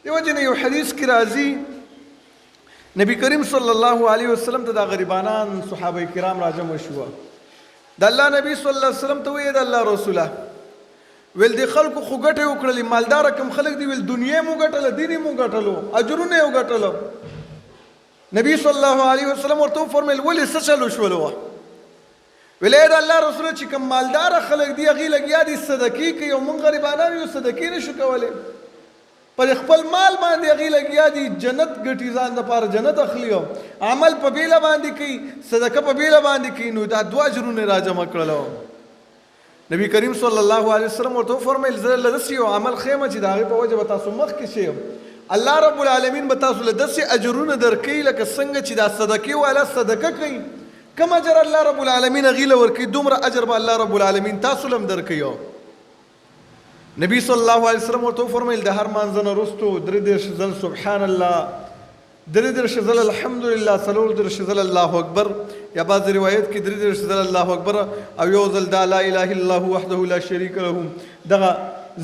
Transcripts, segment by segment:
دیو جن یو حدیث کې راځي نبی کریم صلی الله علیه وسلم ته د غریبانان صحابه کرام راجم شو د الله نبی صلی الله علیه وسلم ته وی د الله رسوله ویل دی خلکو خو ګټه وکړلې مالدار کم خلک دی ویل دنیا مو ګټله دیني مو ګټلو اجرونه یو ګټلو نبی صلی الله علیه وسلم ورته فرمایل ولې څه چلو شولو ویل د الله رسول چې کم مالدار خلک دی هغه لګیا دي صدقې کوي او مونږ غریبانان یو صدقې نشو کولای پر خپل مال باندې هغه لګیا دي جنت ګټي ځان د پاره جنت اخلیو عمل په بیله باندې کوي صدقه په بیله باندې کوي نو دا دوه اجرونه راجمع کړلو نبی کریم صلی الله علیه وسلم ورته فرمایل زه لدسی او عمل خیمه چې داغه په وجه به تاسو مخ کې شي الله رب العالمین به تاسو لدسی اجرونه درکې لکه څنګه چې دا صدقه والا صدقه کوي کم اجر الله رب العالمین غیله ورکې دومره اجر به الله رب العالمین تاسو لم درکې نبی صلی الله علیه وسلم ورته فرمایل د هر مانځنه رستو درې دېرش ځل سبحان الله درې دېرش ځل الحمدلله څلور دېرش ځل الله اکبر یا بعض روایت کې درې دېرش ځل الله اکبر او یو ځل دا لا اله الا الله وحده لا شریک له دغه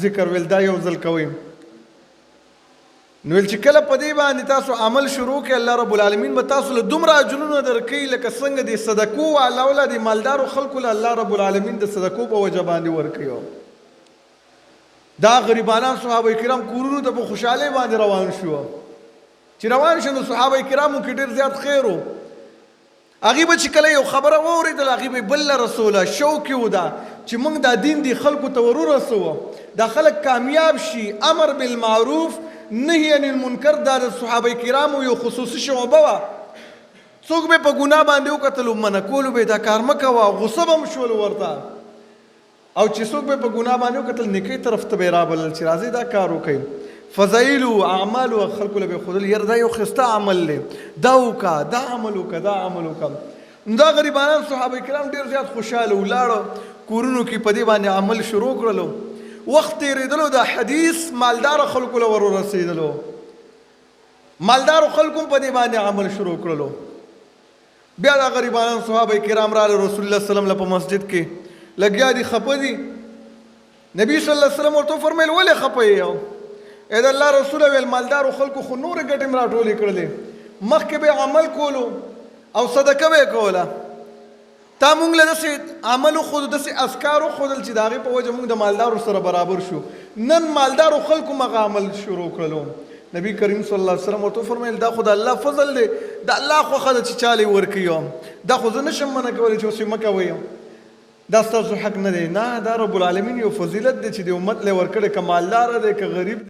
ذکر ویل دا یو ځل کوي نو چې کله په دې باندې تاسو عمل شروع کړئ الله رب العالمین به تاسو له دومره اجرونه درکوي لکه څنګه د صدقو والا ولا د مالدارو خلکو له الله رب العالمین د صدقو په وجه باندې ورکوي دا غریبانان صحابه کرام کورونو ته په خوشحالۍ باندې روان شو چې روان شو نو صحابه کرامو کې ډېر زیات خیر و هغې به چې کله یو خبره واورېدل هغې به بل رسوله شوق یې و دا چې موږ دا دین دی خلکو ته ور ورسوو دا خلک کامیاب شي امر بالمعروف نهي عن المنکر دا د صحابه کرامو یو خصوصي شعبه وه څوک به په ګناه باندې وکتلو منع کولو به دا کار مه کوه غصه به م شول ورته او چې څوک به په ګناه باندې وکتل نیکۍ طرف ته به یې رابلل چې راځئ دا کار وکړئ فضایلو اعمالو خلکو له به یې ښودل یاره دا یو ښایسته عمل دی دا وکړه دا عمل وکړه دا عمل وکړه نو دا غریبانان صحابه کرام ډېر زیات خوشحاله ولاړو کورونو کې په دې باندې عمل شروع کړلو وخت تېرېدلو دا حدیث مالدارو خلکو له ور ورسېدلو مالدارو خلکو په دې باندې عمل شروع کړلو بیا دا غریبانان صحابه کرام راغله رسول الله صلی الله علیه وسلم په مسجد کې لګیا دي خپه دي نبی صلی الله علیه وسلم ورته فرمایل ولې خپه یې اې د الله رسوله ویل مالدارو خلکو خو نورې ګټې م راټولې کړلې مخکې به عمل کولو او صدقه به یې کوله تا مونږ له داسې عمل وښودو داسې اذکار وښودل چې د هغې په وجه مونږ د مالدارو سره برابر شو نن مالدارو خلکو مغه عمل شروع کړلو نبی کریم صلی الله علیه وسلم ورته فرمایل دا خو د الله فضل دی د الله خوښه ده چې چاله یې ورکوي دا خو زه نشم منع کولی چې اوس یې مه کوئ دا ستاسو حق نه دی نه دا رب العالمین یو فضیلت دی چې د امت له ورکړی که مالداره دی که غریب